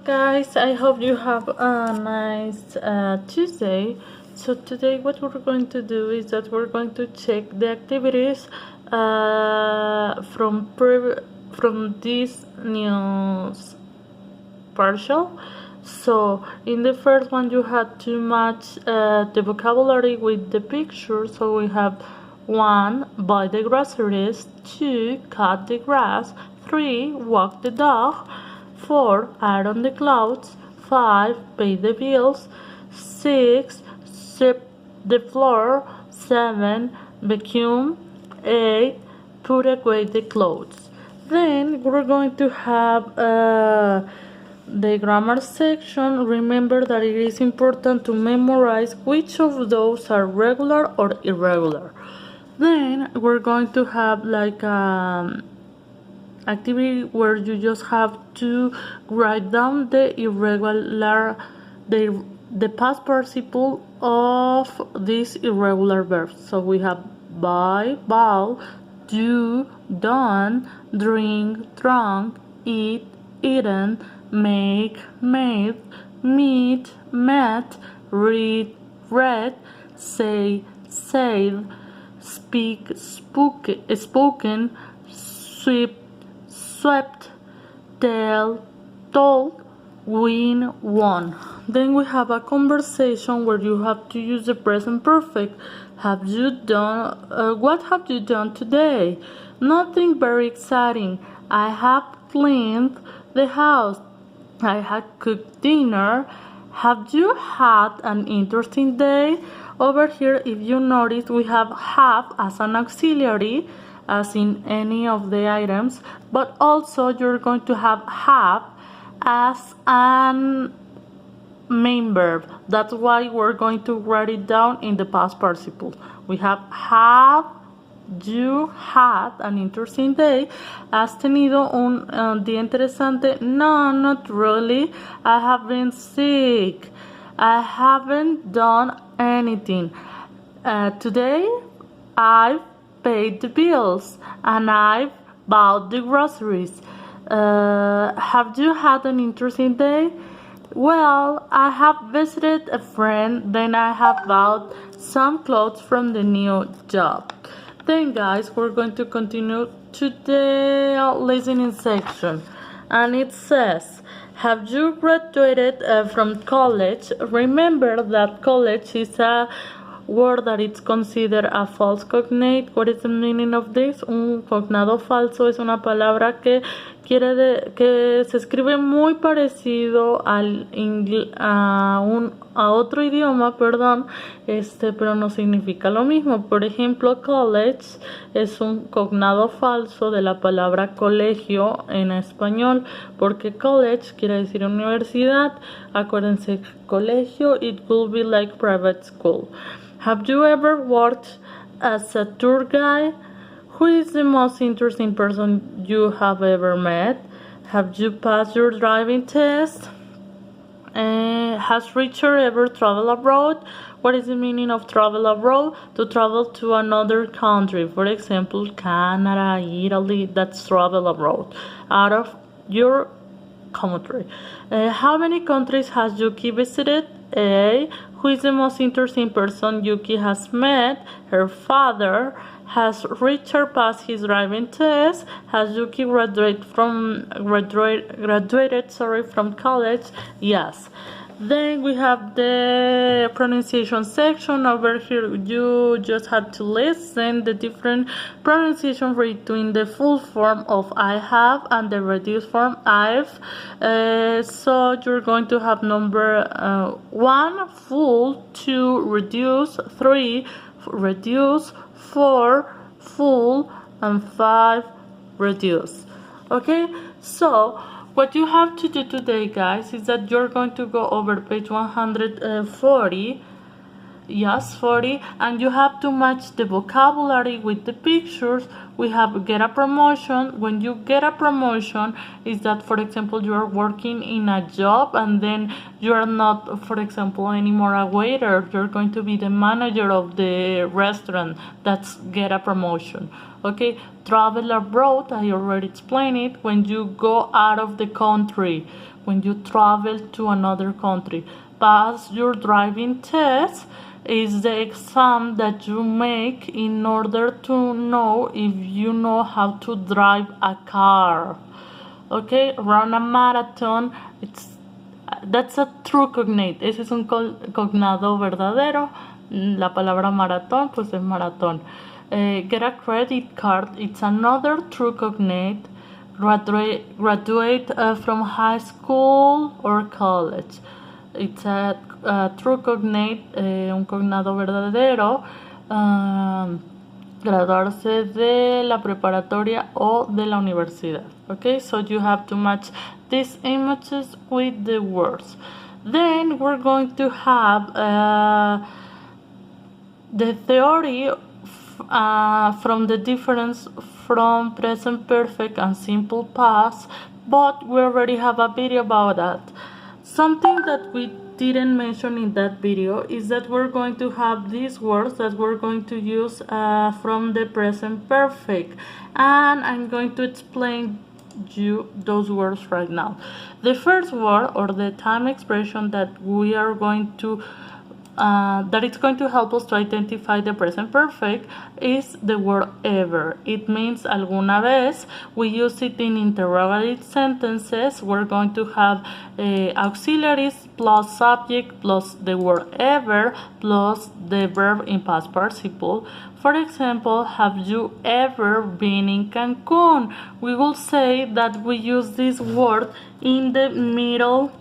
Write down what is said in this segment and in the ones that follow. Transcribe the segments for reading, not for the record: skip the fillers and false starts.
Guys, I hope you have a nice Tuesday. So today what we're going to do is that we're going to check the activities from this news partial. So in the first one you had to match the vocabulary with the picture. So we have 1. Buy the groceries. 2. Cut the grass. 3. Walk the dog. 4. Iron the clothes. 5. Pay the bills. 6. Sweep the floor. 7. Vacuum. 8. Put away the clothes. Then we're going to have the grammar section. Remember that it is important to memorize which of those are regular or irregular. Then we're going to have like activity where you just have to write down the past participle of these irregular verbs. So we have buy, bought, do, done, drink, drunk, eat, eaten, make, made, meet, met, read, read, say, said, speak, spoken, sweep, swept, tell, told, win, won. Then we have a conversation where you have to use the present perfect. Have you done? What have you done today? Nothing very exciting. I have cleaned the house. I had cooked dinner. Have you had an interesting day? Over here, if you notice, we have as an auxiliary, as in any of the items, but also you're going to have as an main verb. That's why we're going to write it down in the past participle. We have you had an interesting day. ¿Has tenido un día interesante? No, not really. I have been sick. I haven't done anything. Today, I've paid the bills and I've bought the groceries. Have you had an interesting day? Well, I have visited a friend, then I have bought some clothes from the new job. Then guys, we're going to continue to the listening section. And it says, have you graduated from college? Remember that college is a word that it's considered a false cognate. What is the meaning of this? Un cognado falso es una palabra que que se escribe muy parecido a otro idioma, perdón, pero no significa lo mismo. Por ejemplo, college es un cognado falso de la palabra colegio en español, porque college quiere decir universidad. Acuérdense, colegio, it will be like private school. Have you ever worked as a tour guide? Who is the most interesting person you have ever met? Have you passed your driving test? Has Richard ever traveled abroad? What is the meaning of travel abroad? To travel to another country. For example, Canada, Italy, that's travel abroad. Out of your country. How many countries has Yuki visited? A. Who is the most interesting person Yuki has met? Her father. Has Richard passed his driving test? Has Yuki graduated from college? Yes. Then we have the pronunciation section. Over here you just have to listen the different pronunciation between the full form of I have and the reduced form I've. So you're going to have number 1 full, 2 reduce, 3 reduce, 4 full, and 5 reduce. Okay, so what you have to do today, guys, is that you're going to go over page 140. Yes, 40, and you have to match the vocabulary with the pictures. We have get a promotion. When you get a promotion, is that, for example, you are working in a job and then you are not, for example, anymore a waiter. You're going to be the manager of the restaurant. That's get a promotion. Okay, travel abroad, I already explained it, when you go out of the country. when you travel to another country. Pass your driving test is the exam that you make in order to know if you know how to drive a car. Okay, run a marathon, that's a true cognate. Ese es un cognado verdadero. La palabra maratón, pues es maratón. Get a credit card, it's another true cognate. Graduate from high school or college. It's a true cognate, un cognado verdadero. Graduarse de la preparatoria o de la universidad. Okay, so you have to match these images with the words. Then we're going to have the theory from the difference from present perfect and simple past, but we already have a video about that. Something that we didn't mention in that video is that we're going to have these words that we're going to use from the present perfect, and I'm going to explain you those words right now. The first word, or the time expression that we are going to that it's going to help us to identify the present perfect, is the word ever. It means alguna vez. We use it in interrogative sentences. We're going to have auxiliaries plus subject plus the word ever plus the verb in past participle. For example, have you ever been in Cancun? We will say that we use this word in the middle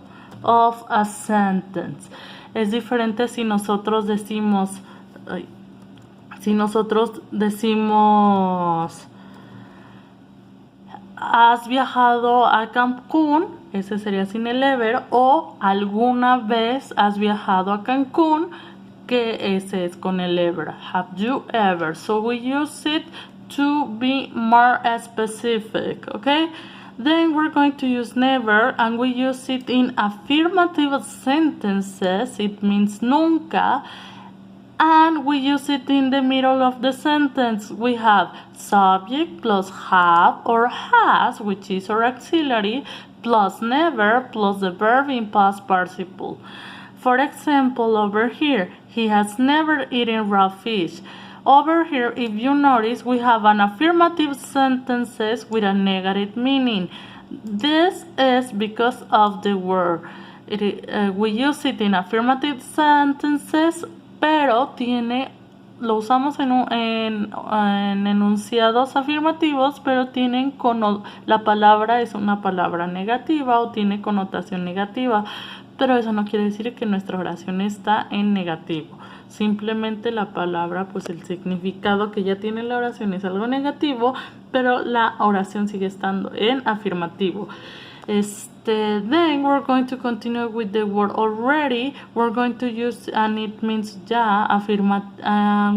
of a sentence. Es diferente si nosotros decimos, ¿has viajado a Cancún? Ese sería sin el ever. O alguna vez has viajado a Cancún, que ese es con el ever. Have you ever? So we use it to be more specific, okay? Then we're going to use never, and we use it in affirmative sentences. It means nunca. And we use it in the middle of the sentence. We have subject plus have or has, which is our auxiliary, plus never plus the verb in past participle. For example, over here, he has never eaten raw fish. Over here, if you notice, we have an affirmative sentences with a negative meaning. This is because of the word. We use it in affirmative sentences, pero lo usamos en enunciados afirmativos, pero la palabra es una palabra negativa o tiene connotación negativa. Pero eso no quiere decir que nuestra oración está en negativo. Simplemente la palabra, pues el significado que ya tiene la oración es algo negativo, pero la oración sigue estando en afirmativo. Then we're going to continue with the word already. We're going to use, and it means ya,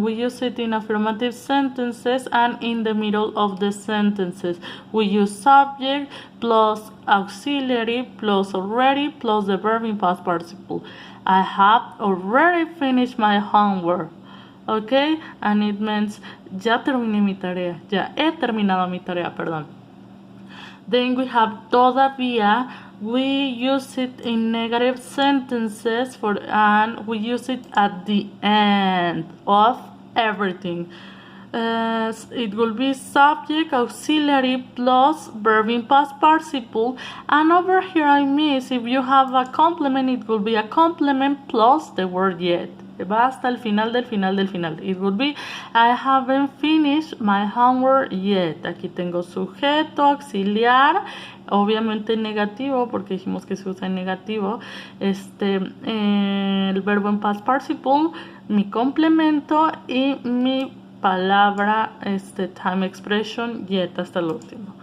we use it in affirmative sentences and in the middle of the sentences. We use subject plus auxiliary plus already plus the verb in past participle. I have already finished my homework. Okay? And it means ya terminé mi tarea. Ya he terminado mi tarea, perdón. Then we have todavía. We use it in negative sentences and we use it at the end of everything. It will be subject, auxiliary plus verb in past participle. And over here I miss, if you have a complement, it will be a complement plus the word yet. Va hasta el final del final del final. It would be, I haven't finished my homework yet. Aquí tengo sujeto, auxiliar, obviamente negativo, porque dijimos que se usa en negativo. El verbo en past participle, mi complemento y mi palabra, time expression, yet hasta el último.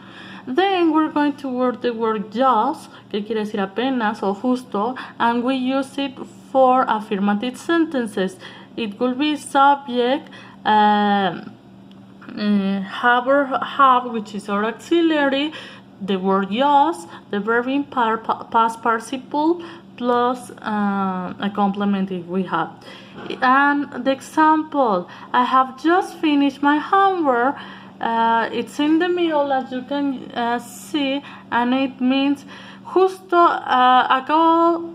Then we're going to word the word just, que quiere decir apenas o justo, and we use it for affirmative sentences. It will be subject, have, which is our auxiliary, the word just, the verb in past participle, plus a complement if we have. And the example, I have just finished my homework. It's in the middle, as you can see, and it means justo acabo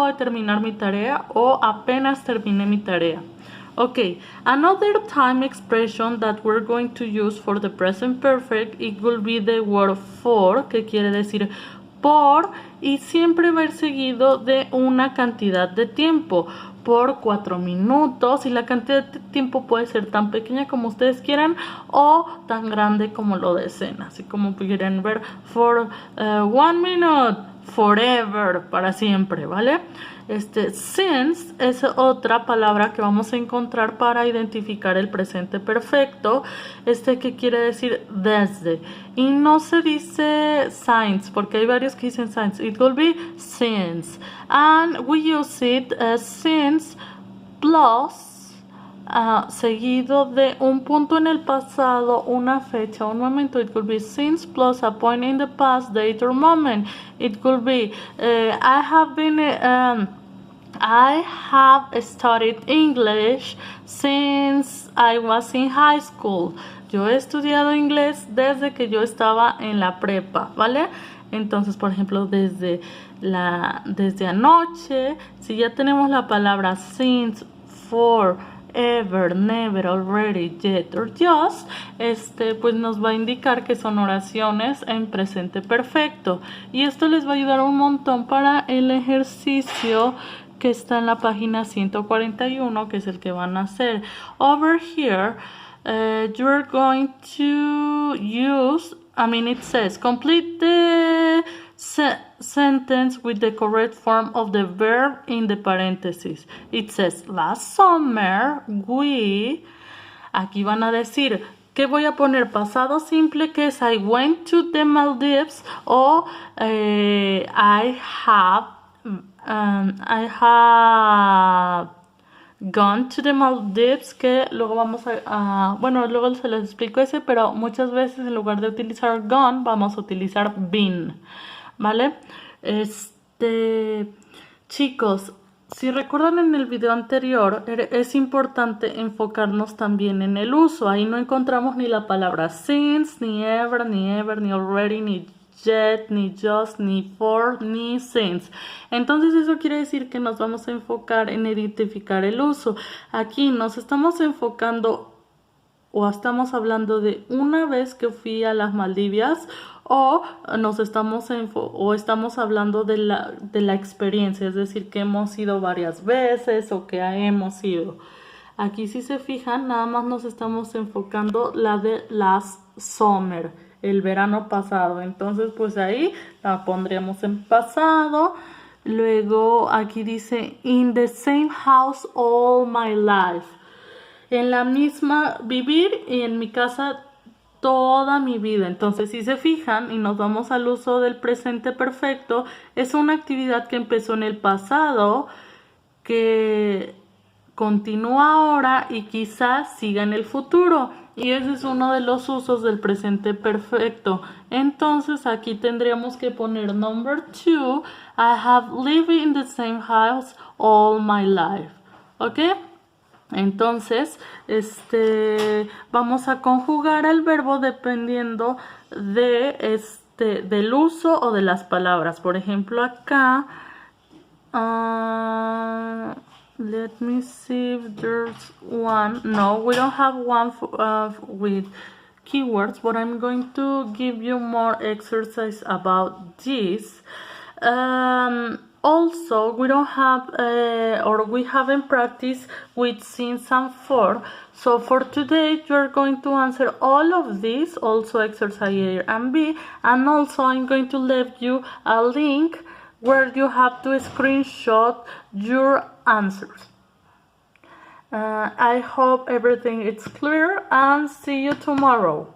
de terminar mi tarea o apenas terminé mi tarea. Okay, another time expression that we're going to use for the present perfect, it will be the word for, que quiere decir por, y siempre va a ir seguido de una cantidad de tiempo, por 4 minutos, y la cantidad de tiempo puede ser tan pequeña como ustedes quieran o tan grande como lo deseen, así como quieren ver for 1 minute, forever, para siempre, ¿vale? Since es otra palabra que vamos a encontrar para identificar el presente perfecto, que quiere decir desde, y no se dice since porque hay varios que dicen since, it will be since, and we use it since plus seguido de un punto en el pasado, una fecha, un momento. It could be since plus a point in the past, date or moment. It could be I have studied English since I was in high school. Yo he estudiado inglés desde que yo estaba en la prepa, ¿vale? Entonces, por ejemplo, desde anoche, si ya tenemos la palabra since, for, ever, never, already, yet or just, pues nos va a indicar que son oraciones en presente perfecto, y esto les va a ayudar un montón para el ejercicio que está en la página 141, que es el que van a hacer. Over here, you're going to use, it says complete the sentence with the correct form of the verb in the parentheses. It says, last summer we... Aquí van a decir que voy a poner pasado simple, que es I went to the Maldives, o I have gone to the Maldives, que luego vamos luego se les explico ese, pero muchas veces en lugar de utilizar gone vamos a utilizar been, ¿vale? Chicos, si recuerdan en el video anterior, es importante enfocarnos también en el uso. Ahí no encontramos ni la palabra since, ni ever, ni already, ni yet, ni just, ni for, ni since. Entonces eso quiere decir que nos vamos a enfocar en identificar el uso. Aquí nos estamos enfocando o estamos hablando de una vez que fui a las Maldivas, o estamos hablando de la experiencia, es decir, que hemos ido varias veces o que hemos ido. Aquí, si se fijan, nada más nos estamos enfocando la de last summer, el verano pasado. Entonces, pues ahí la pondríamos en pasado. Luego aquí dice in the same house all my life. En la misma, vivir y en mi casa toda mi vida. Entonces, si se fijan y nos vamos al uso del presente perfecto, es una actividad que empezó en el pasado, que continúa ahora y quizás siga en el futuro. Y ese es uno de los usos del presente perfecto. Entonces, aquí tendríamos que poner number 2. I have lived in the same house all my life. ¿Ok? Entonces, vamos a conjugar el verbo dependiendo del uso o de las palabras. Por ejemplo, acá, let me see if there's one. No, we don't have one with keywords, but I'm going to give you more exercise about this. Also, we don't have we haven't practiced with since and for. So for today, you're going to answer all of these, also exercise A and B, and also I'm going to leave you a link where you have to screenshot your answers. I hope everything is clear, and see you tomorrow.